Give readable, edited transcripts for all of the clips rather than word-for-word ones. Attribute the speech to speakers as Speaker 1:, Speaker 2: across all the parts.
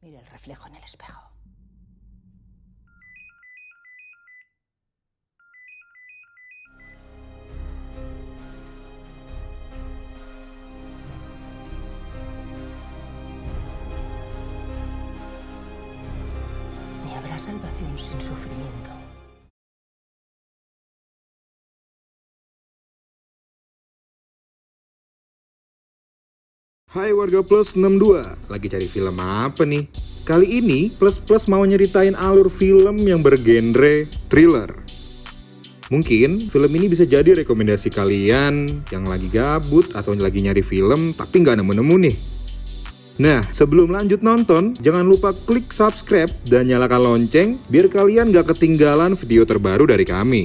Speaker 1: Mira el reflejo en el espejo. Ni habrá salvación sin sufrimiento.
Speaker 2: Hai warga Plus 62, lagi cari film apa nih? Kali ini Plus mau nyeritain alur film yang bergenre thriller. Mungkin film ini bisa jadi rekomendasi kalian yang lagi gabut atau lagi nyari film tapi nggak nemu-nemu nih. Nah, sebelum lanjut nonton, jangan lupa klik subscribe dan nyalakan lonceng biar kalian nggak ketinggalan video terbaru dari kami.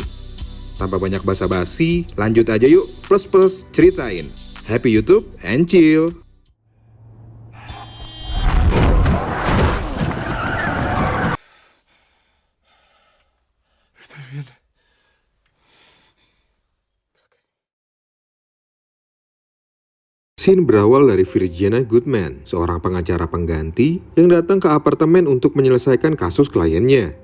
Speaker 2: Tanpa banyak basa-basi, lanjut aja yuk Plus ceritain. Happy YouTube and chill!
Speaker 3: Estoy bien.
Speaker 2: Scene berawal dari Virginia Goodman, seorang pengacara pengganti yang datang ke apartemen untuk menyelesaikan kasus kliennya.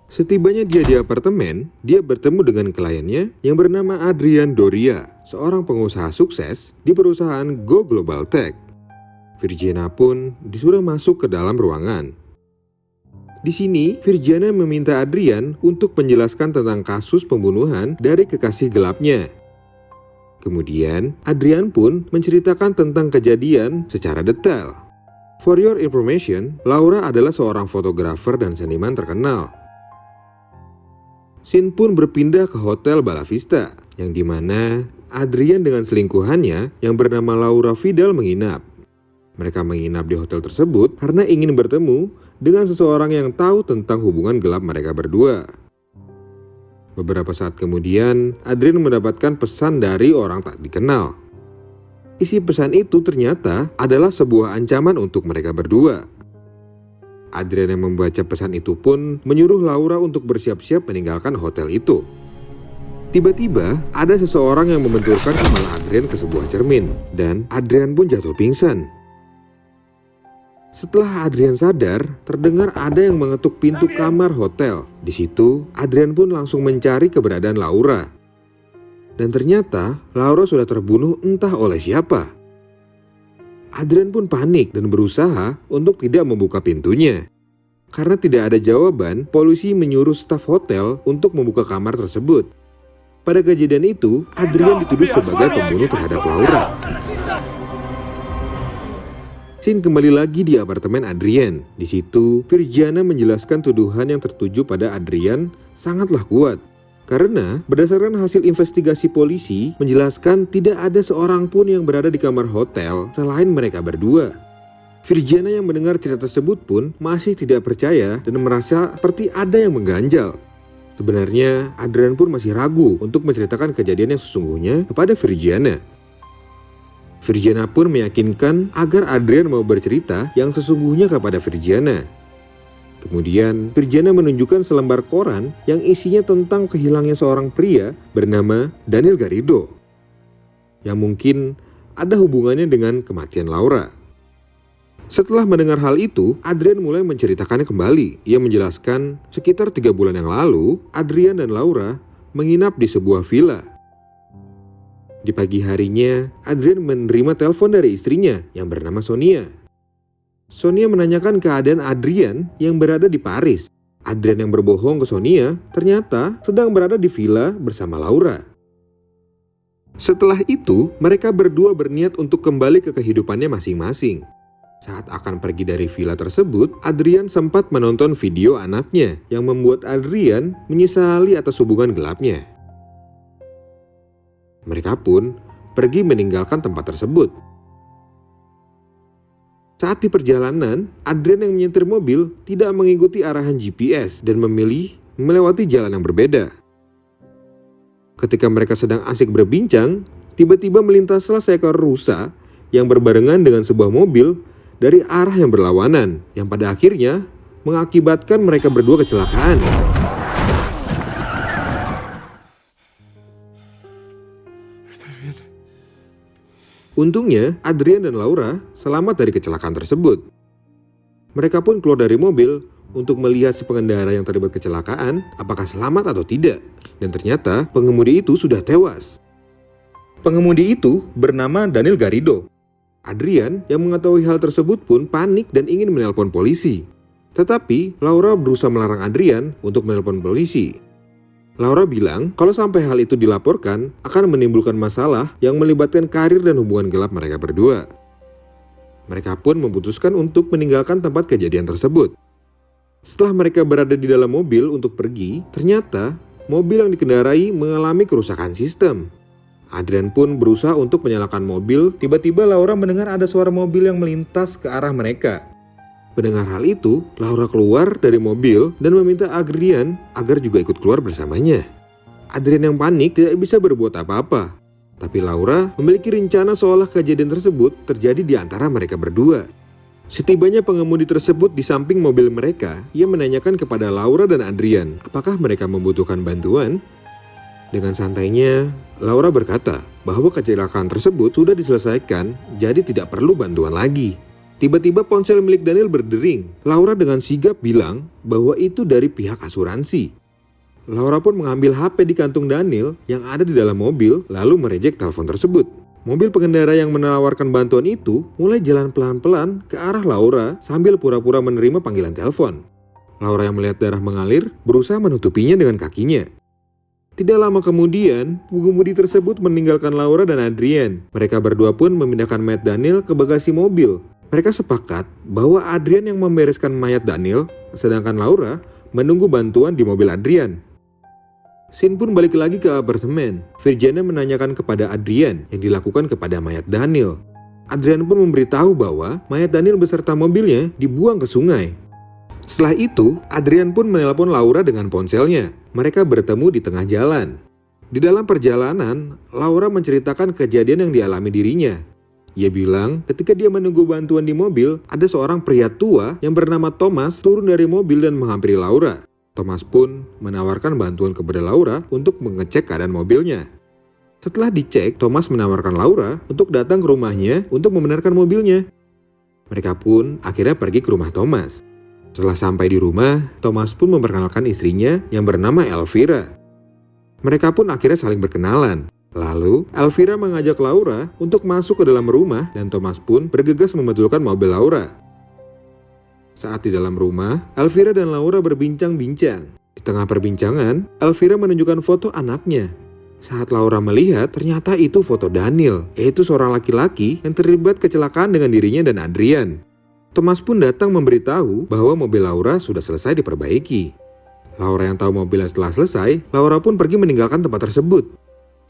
Speaker 2: Setibanya dia di apartemen, dia bertemu dengan kliennya yang bernama Adrian Doria, seorang pengusaha sukses di perusahaan Go Global Tech. Virginia pun disuruh masuk ke dalam ruangan. Di sini, Virginia meminta Adrian untuk menjelaskan tentang kasus pembunuhan dari kekasih gelapnya. Kemudian, Adrian pun menceritakan tentang kejadian secara detail. For your information, Laura adalah seorang fotografer dan seniman terkenal. Scene pun berpindah ke Hotel Bella Vista, yang dimana Adrian dengan selingkuhannya yang bernama Laura Vidal menginap. Mereka menginap di hotel tersebut karena ingin bertemu dengan seseorang yang tahu tentang hubungan gelap mereka berdua. Beberapa saat kemudian, Adrian mendapatkan pesan dari orang tak dikenal. Isi pesan itu ternyata adalah sebuah ancaman untuk mereka berdua. Adrian yang membaca pesan itu pun menyuruh Laura untuk bersiap-siap meninggalkan hotel itu. Tiba-tiba, ada seseorang yang membenturkan kepala Adrian ke sebuah cermin, dan Adrian pun jatuh pingsan. Setelah Adrian sadar, terdengar ada yang mengetuk pintu kamar hotel. Di situ, Adrian pun langsung mencari keberadaan Laura. Dan ternyata, Laura sudah terbunuh entah oleh siapa. Adrian pun panik dan berusaha untuk tidak membuka pintunya. Karena tidak ada jawaban, polisi menyuruh staf hotel untuk membuka kamar tersebut. Pada kejadian itu, Adrian dituduh sebagai pembunuh terhadap Laura. Scene kembali lagi di apartemen Adrian. Di situ, Virginia menjelaskan tuduhan yang tertuju pada Adrian sangatlah kuat. Karena berdasarkan hasil investigasi polisi menjelaskan tidak ada seorang pun yang berada di kamar hotel selain mereka berdua. Virginia yang mendengar cerita tersebut pun masih tidak percaya dan merasa seperti ada yang mengganjal. Sebenarnya, Adrian pun masih ragu untuk menceritakan kejadian yang sesungguhnya kepada Virginia. Virginia pun meyakinkan agar Adrian mau bercerita yang sesungguhnya kepada Virginia. Kemudian, Virginia menunjukkan selembar koran yang isinya tentang kehilangnya seorang pria bernama Daniel Garrido, yang mungkin ada hubungannya dengan kematian Laura. Setelah mendengar hal itu, Adrian mulai menceritakannya kembali. Ia menjelaskan sekitar 3 bulan yang lalu, Adrian dan Laura menginap di sebuah villa. Di pagi harinya, Adrian menerima telepon dari istrinya yang bernama Sonia. Sonia menanyakan keadaan Adrian yang berada di Paris. Adrian yang berbohong ke Sonia ternyata sedang berada di villa bersama Laura. Setelah itu, mereka berdua berniat untuk kembali ke kehidupannya masing-masing. Saat akan pergi dari villa tersebut, Adrian sempat menonton video anaknya yang membuat Adrian menyesali atas hubungan gelapnya. Mereka pun pergi meninggalkan tempat tersebut. Saat di perjalanan, Adrian yang menyetir mobil tidak mengikuti arahan GPS dan memilih melewati jalan yang berbeda. Ketika mereka sedang asik berbincang, tiba-tiba melintaslah seekor rusa yang berbarengan dengan sebuah mobil dari arah yang berlawanan, yang pada akhirnya mengakibatkan mereka berdua kecelakaan. Untungnya, Adrian dan Laura selamat dari kecelakaan tersebut. Mereka pun keluar dari mobil untuk melihat si pengendara yang terlibat kecelakaan apakah selamat atau tidak. Dan ternyata pengemudi itu sudah tewas. Pengemudi itu bernama Daniel Garrido. Adrian yang mengetahui hal tersebut pun panik dan ingin menelpon polisi. Tetapi Laura berusaha melarang Adrian untuk menelpon polisi. Laura bilang kalau sampai hal itu dilaporkan akan menimbulkan masalah yang melibatkan karir dan hubungan gelap mereka berdua. Mereka pun memutuskan untuk meninggalkan tempat kejadian tersebut. Setelah mereka berada di dalam mobil untuk pergi, ternyata mobil yang dikendarai mengalami kerusakan sistem. Adrian pun berusaha untuk menyalakan mobil. Tiba-tiba Laura mendengar ada suara mobil yang melintas ke arah mereka. Mendengar hal itu, Laura keluar dari mobil dan meminta Adrian agar juga ikut keluar bersamanya. Adrian yang panik tidak bisa berbuat apa-apa. Tapi Laura memiliki rencana seolah kejadian tersebut terjadi di antara mereka berdua. Setibanya pengemudi tersebut di samping mobil mereka, ia menanyakan kepada Laura dan Adrian apakah mereka membutuhkan bantuan. Dengan santainya, Laura berkata bahwa kecelakaan tersebut sudah diselesaikan, jadi tidak perlu bantuan lagi. Tiba-tiba ponsel milik Daniel berdering. Laura dengan sigap bilang bahwa itu dari pihak asuransi. Laura pun mengambil HP di kantung Daniel yang ada di dalam mobil, lalu merejek telepon tersebut. Mobil pengendara yang menawarkan bantuan itu mulai jalan pelan-pelan ke arah Laura sambil pura-pura menerima panggilan telepon. Laura yang melihat darah mengalir berusaha menutupinya dengan kakinya. Tidak lama kemudian, pengemudi tersebut meninggalkan Laura dan Adrian. Mereka berdua pun memindahkan mayat Daniel ke bagasi mobil. Mereka sepakat bahwa Adrian yang membereskan mayat Daniel, sedangkan Laura menunggu bantuan di mobil Adrian. Scene pun balik lagi ke apartemen. Virginia menanyakan kepada Adrian yang dilakukan kepada mayat Daniel. Adrian pun memberitahu bahwa mayat Daniel beserta mobilnya dibuang ke sungai. Setelah itu, Adrian pun menelpon Laura dengan ponselnya. Mereka bertemu di tengah jalan. Di dalam perjalanan, Laura menceritakan kejadian yang dialami dirinya. Ia bilang ketika dia menunggu bantuan di mobil, ada seorang pria tua yang bernama Thomas turun dari mobil dan menghampiri Laura. Thomas pun menawarkan bantuan kepada Laura untuk mengecek keadaan mobilnya. Setelah dicek, Thomas menawarkan Laura untuk datang ke rumahnya untuk membenarkan mobilnya. Mereka pun akhirnya pergi ke rumah Thomas. Setelah sampai di rumah, Thomas pun memperkenalkan istrinya yang bernama Elvira. Mereka pun akhirnya saling berkenalan. Lalu, Elvira mengajak Laura untuk masuk ke dalam rumah dan Thomas pun bergegas membetulkan mobil Laura. Saat di dalam rumah, Elvira dan Laura berbincang-bincang. Di tengah perbincangan, Elvira menunjukkan foto anaknya. Saat Laura melihat, ternyata itu foto Daniel, yaitu seorang laki-laki yang terlibat kecelakaan dengan dirinya dan Adrian. Thomas pun datang memberitahu bahwa mobil Laura sudah selesai diperbaiki. Laura yang tahu mobilnya setelah selesai, Laura pun pergi meninggalkan tempat tersebut.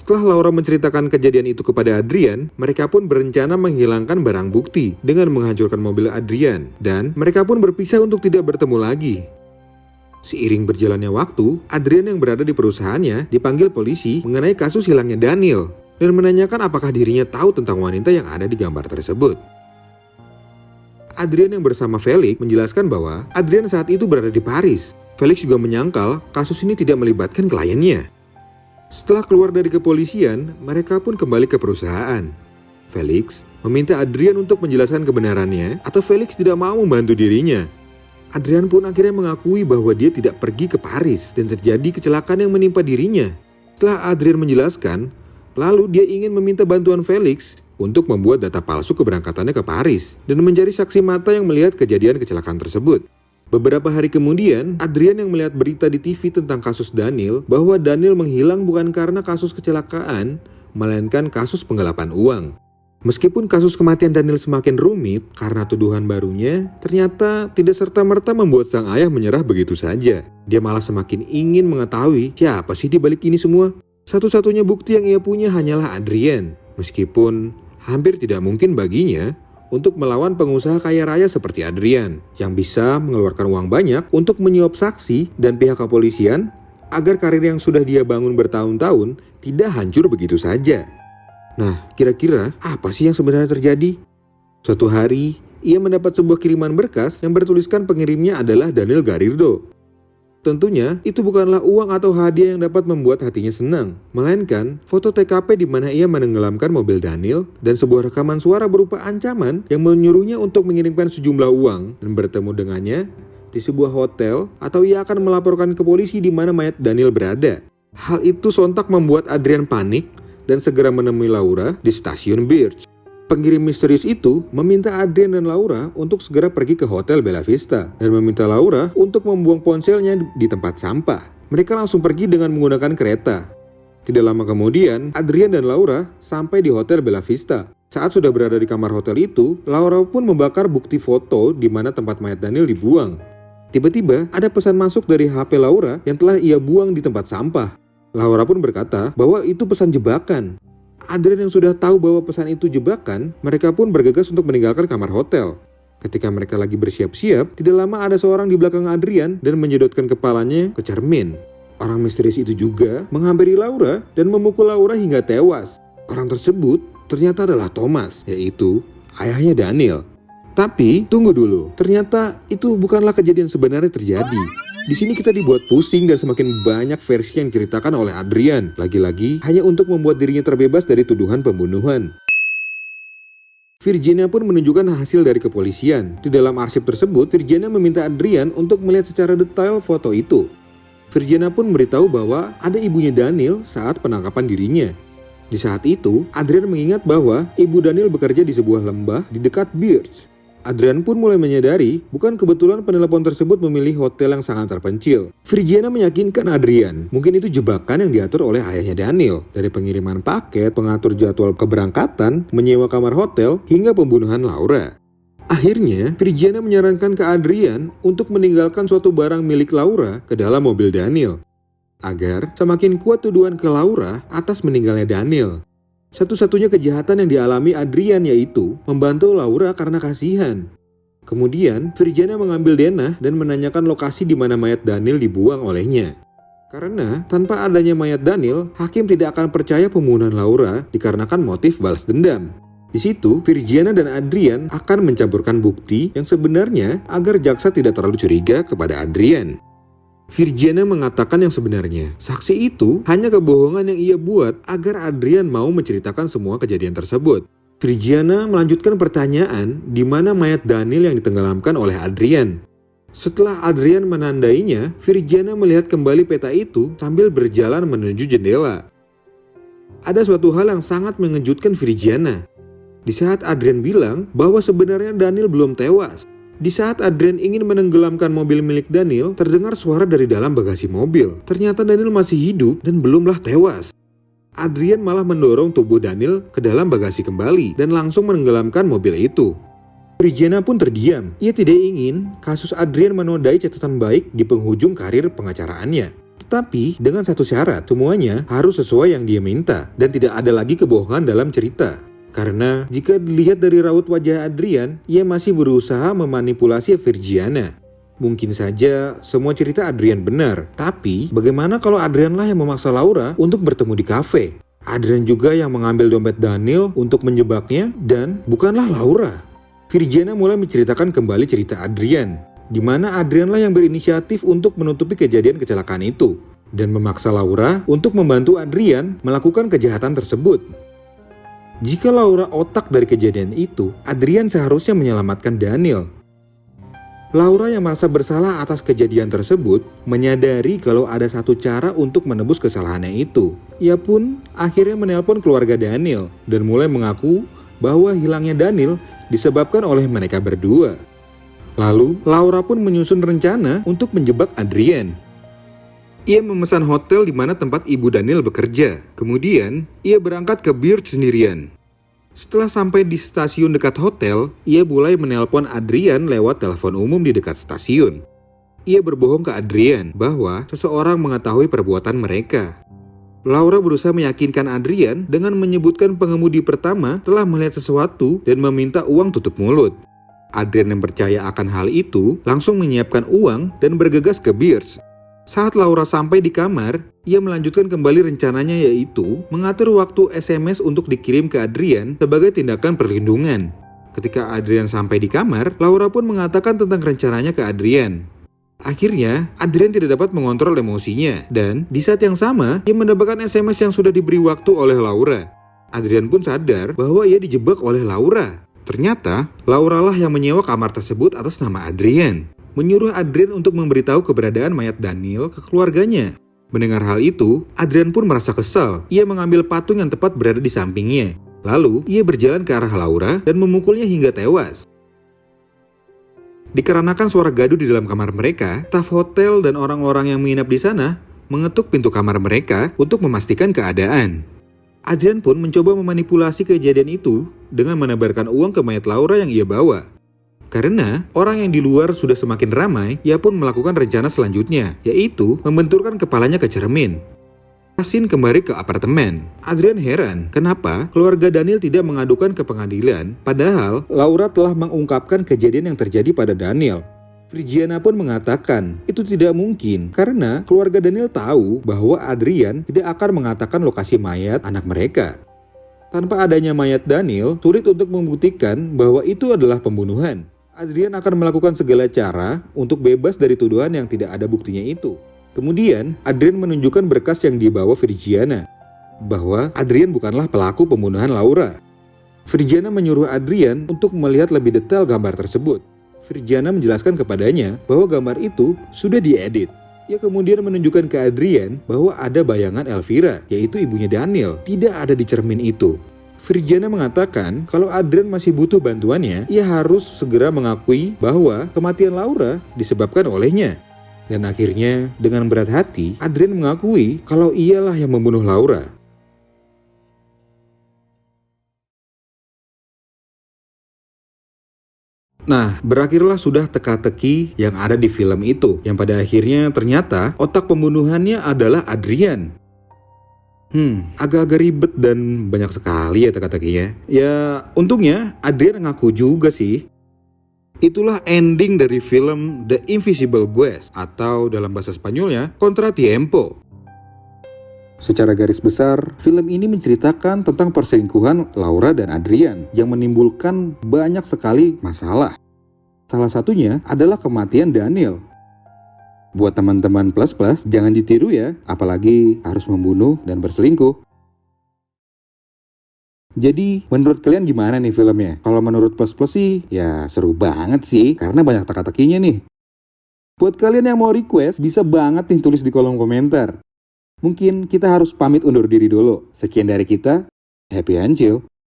Speaker 2: Setelah Laura menceritakan kejadian itu kepada Adrian, mereka pun berencana menghilangkan barang bukti dengan menghancurkan mobil Adrian, dan mereka pun berpisah untuk tidak bertemu lagi. Seiring berjalannya waktu, Adrian yang berada di perusahaannya dipanggil polisi mengenai kasus hilangnya Daniel dan menanyakan apakah dirinya tahu tentang wanita yang ada di gambar tersebut. Adrian yang bersama Felix menjelaskan bahwa Adrian saat itu berada di Paris. Felix juga menyangkal kasus ini tidak melibatkan kliennya. Setelah keluar dari kepolisian, mereka pun kembali ke perusahaan. Felix meminta Adrian untuk menjelaskan kebenarannya atau Felix tidak mau membantu dirinya. Adrian pun akhirnya mengakui bahwa dia tidak pergi ke Paris dan terjadi kecelakaan yang menimpa dirinya. Setelah Adrian menjelaskan, lalu dia ingin meminta bantuan Felix untuk membuat data palsu keberangkatannya ke Paris dan mencari saksi mata yang melihat kejadian kecelakaan tersebut. Beberapa hari kemudian, Adrian yang melihat berita di TV tentang kasus Daniel bahwa Daniel menghilang bukan karena kasus kecelakaan, melainkan kasus penggelapan uang. Meskipun kasus kematian Daniel semakin rumit karena tuduhan barunya, ternyata tidak serta-merta membuat sang ayah menyerah begitu saja. Dia malah semakin ingin mengetahui siapa sih di balik ini semua. Satu-satunya bukti yang ia punya hanyalah Adrian. Meskipun hampir tidak mungkin baginya untuk melawan pengusaha kaya raya seperti Adrian yang bisa mengeluarkan uang banyak untuk menyuap saksi dan pihak kepolisian agar karir yang sudah dia bangun bertahun-tahun tidak hancur begitu saja. Nah, kira-kira apa sih yang sebenarnya terjadi? Suatu hari, ia mendapat sebuah kiriman berkas yang bertuliskan pengirimnya adalah Daniel Garrido. Tentunya itu bukanlah uang atau hadiah yang dapat membuat hatinya senang, melainkan foto TKP di mana ia menenggelamkan mobil Daniel dan sebuah rekaman suara berupa ancaman yang menyuruhnya untuk mengirimkan sejumlah uang dan bertemu dengannya di sebuah hotel atau ia akan melaporkan ke polisi di mana mayat Daniel berada. Hal itu sontak membuat Adrian panik dan segera menemui Laura di stasiun Birch. Pengirim misterius itu meminta Adrian dan Laura untuk segera pergi ke Hotel Bella Vista dan meminta Laura untuk membuang ponselnya di tempat sampah. Mereka langsung pergi dengan menggunakan kereta. Tidak lama kemudian, Adrian dan Laura sampai di Hotel Bella Vista. Saat sudah berada di kamar hotel itu, Laura pun membakar bukti foto di mana tempat mayat Daniel dibuang. Tiba-tiba, ada pesan masuk dari HP Laura yang telah ia buang di tempat sampah. Laura pun berkata bahwa itu pesan jebakan. Adrian yang sudah tahu bahwa pesan itu jebakan, mereka pun bergegas untuk meninggalkan kamar hotel. Ketika mereka lagi bersiap-siap, tidak lama ada seorang di belakang Adrian dan menyedotkan kepalanya ke cermin. Orang misterius itu juga menghampiri Laura dan memukul Laura hingga tewas. Orang tersebut ternyata adalah Thomas, yaitu ayahnya Daniel. Tapi, tunggu dulu, ternyata itu bukanlah kejadian sebenarnya terjadi. Di sini kita dibuat pusing dan semakin banyak versi yang diceritakan oleh Adrian. Lagi-lagi hanya untuk membuat dirinya terbebas dari tuduhan pembunuhan. Virginia pun menunjukkan hasil dari kepolisian. Di dalam arsip tersebut, Virginia meminta Adrian untuk melihat secara detail foto itu. Virginia pun memberitahu bahwa ada ibunya Daniel saat penangkapan dirinya. Di saat itu, Adrian mengingat bahwa ibu Daniel bekerja di sebuah lembah di dekat Birch. Adrian pun mulai menyadari bukan kebetulan penelepon tersebut memilih hotel yang sangat terpencil. Virginia meyakinkan Adrian mungkin itu jebakan yang diatur oleh ayahnya Daniel. Dari pengiriman paket, pengatur jadwal keberangkatan, menyewa kamar hotel, hingga pembunuhan Laura. Akhirnya, Virginia menyarankan ke Adrian untuk meninggalkan suatu barang milik Laura ke dalam mobil Daniel, agar semakin kuat tuduhan ke Laura atas meninggalnya Daniel. Satu-satunya kejahatan yang dialami Adrian yaitu membantu Laura karena kasihan. Kemudian, Virginia mengambil denah dan menanyakan lokasi di mana mayat Daniel dibuang olehnya. Karena tanpa adanya mayat Daniel, hakim tidak akan percaya pembunuhan Laura dikarenakan motif balas dendam. Di situ, Virginia dan Adrian akan mencampurkan bukti yang sebenarnya agar jaksa tidak terlalu curiga kepada Adrian. Virginia mengatakan yang sebenarnya, saksi itu hanya kebohongan yang ia buat agar Adrian mau menceritakan semua kejadian tersebut. Virginia melanjutkan pertanyaan di mana mayat Daniel yang ditenggelamkan oleh Adrian. Setelah Adrian menandainya, Virginia melihat kembali peta itu sambil berjalan menuju jendela. Ada suatu hal yang sangat mengejutkan Virginia. Di saat Adrian bilang bahwa sebenarnya Daniel belum tewas. Di saat Adrian ingin menenggelamkan mobil milik Daniel, terdengar suara dari dalam bagasi mobil. Ternyata Daniel masih hidup dan belumlah tewas. Adrian malah mendorong tubuh Daniel ke dalam bagasi kembali dan langsung menenggelamkan mobil itu. Virginia pun terdiam. Ia tidak ingin kasus Adrian menodai catatan baik di penghujung karir pengacaraannya. Tetapi dengan satu syarat, semuanya harus sesuai yang dia minta dan tidak ada lagi kebohongan dalam cerita. Karena jika dilihat dari raut wajah Adrian, ia masih berusaha memanipulasi Virginia. Mungkin saja semua cerita Adrian benar, tapi bagaimana kalau Adrian lah yang memaksa Laura untuk bertemu di kafe? Adrian juga yang mengambil dompet Daniel untuk menjebaknya dan bukanlah Laura. Virginia mulai menceritakan kembali cerita Adrian, di mana Adrian lah yang berinisiatif untuk menutupi kejadian kecelakaan itu dan memaksa Laura untuk membantu Adrian melakukan kejahatan tersebut. Jika Laura otak dari kejadian itu, Adrian seharusnya menyelamatkan Daniel. Laura yang merasa bersalah atas kejadian tersebut menyadari kalau ada satu cara untuk menebus kesalahannya itu. Ia pun akhirnya menelpon keluarga Daniel dan mulai mengaku bahwa hilangnya Daniel disebabkan oleh mereka berdua. Lalu, Laura pun menyusun rencana untuk menjebak Adrian. Ia memesan hotel di mana tempat ibu Daniel bekerja. Kemudian, ia berangkat ke Birch sendirian. Setelah sampai di stasiun dekat hotel, ia mulai menelpon Adrian lewat telepon umum di dekat stasiun. Ia berbohong ke Adrian bahwa seseorang mengetahui perbuatan mereka. Laura berusaha meyakinkan Adrian dengan menyebutkan pengemudi pertama telah melihat sesuatu dan meminta uang tutup mulut. Adrian yang percaya akan hal itu langsung menyiapkan uang dan bergegas ke Birch. Saat Laura sampai di kamar, ia melanjutkan kembali rencananya yaitu mengatur waktu SMS untuk dikirim ke Adrian sebagai tindakan perlindungan. Ketika Adrian sampai di kamar, Laura pun mengatakan tentang rencananya ke Adrian. Akhirnya, Adrian tidak dapat mengontrol emosinya, dan di saat yang sama, ia mendapatkan SMS yang sudah diberi waktu oleh Laura. Adrian pun sadar bahwa ia dijebak oleh Laura. Ternyata, Laura lah yang menyewa kamar tersebut atas nama Adrian, menyuruh Adrian untuk memberitahu keberadaan mayat Daniel ke keluarganya. Mendengar hal itu, Adrian pun merasa kesal. Ia mengambil patung yang tepat berada di sampingnya. Lalu, ia berjalan ke arah Laura dan memukulnya hingga tewas. Dikarenakan suara gaduh di dalam kamar mereka, staf hotel dan orang-orang yang menginap di sana mengetuk pintu kamar mereka untuk memastikan keadaan. Adrian pun mencoba memanipulasi kejadian itu dengan menebarkan uang ke mayat Laura yang ia bawa. Karena orang yang di luar sudah semakin ramai, ia pun melakukan rencana selanjutnya, yaitu membenturkan kepalanya ke cermin. Sin kembali ke apartemen. Adrian heran kenapa keluarga Daniel tidak mengadukan ke pengadilan, padahal Laura telah mengungkapkan kejadian yang terjadi pada Daniel. Virginia pun mengatakan itu tidak mungkin karena keluarga Daniel tahu bahwa Adrian tidak akan mengatakan lokasi mayat anak mereka. Tanpa adanya mayat Daniel, sulit untuk membuktikan bahwa itu adalah pembunuhan. Adrian akan melakukan segala cara untuk bebas dari tuduhan yang tidak ada buktinya itu. Kemudian, Adrian menunjukkan berkas yang dibawa Virginia, bahwa Adrian bukanlah pelaku pembunuhan Laura. Virginia menyuruh Adrian untuk melihat lebih detail gambar tersebut. Virginia menjelaskan kepadanya bahwa gambar itu sudah diedit. Ia kemudian menunjukkan ke Adrian bahwa ada bayangan Elvira, yaitu ibunya Daniel, tidak ada di cermin itu. Virginia mengatakan kalau Adrian masih butuh bantuannya, ia harus segera mengakui bahwa kematian Laura disebabkan olehnya. Dan akhirnya, dengan berat hati, Adrian mengakui kalau ialah yang membunuh Laura. Nah, berakhirlah sudah teka-teki yang ada di film itu, yang pada akhirnya ternyata otak pembunuhannya adalah Adrian. Agak-agak ribet dan banyak sekali ya teka-tekinya. Ya, untungnya Adrian ngaku juga sih. Itulah ending dari film The Invisible Guest, atau dalam bahasa Spanyolnya, Contratiempo. Secara garis besar, film ini menceritakan tentang perselingkuhan Laura dan Adrian yang menimbulkan banyak sekali masalah. Salah satunya adalah kematian Daniel. Buat teman-teman plus-plus, jangan ditiru ya, apalagi harus membunuh dan berselingkuh. Jadi, menurut kalian gimana nih filmnya? Kalau menurut plus-plus sih, ya seru banget sih, karena banyak teka-tekinya nih. Buat kalian yang mau request, bisa banget nih tulis di kolom komentar. Mungkin kita harus pamit undur diri dulu. Sekian dari kita, happy and chill.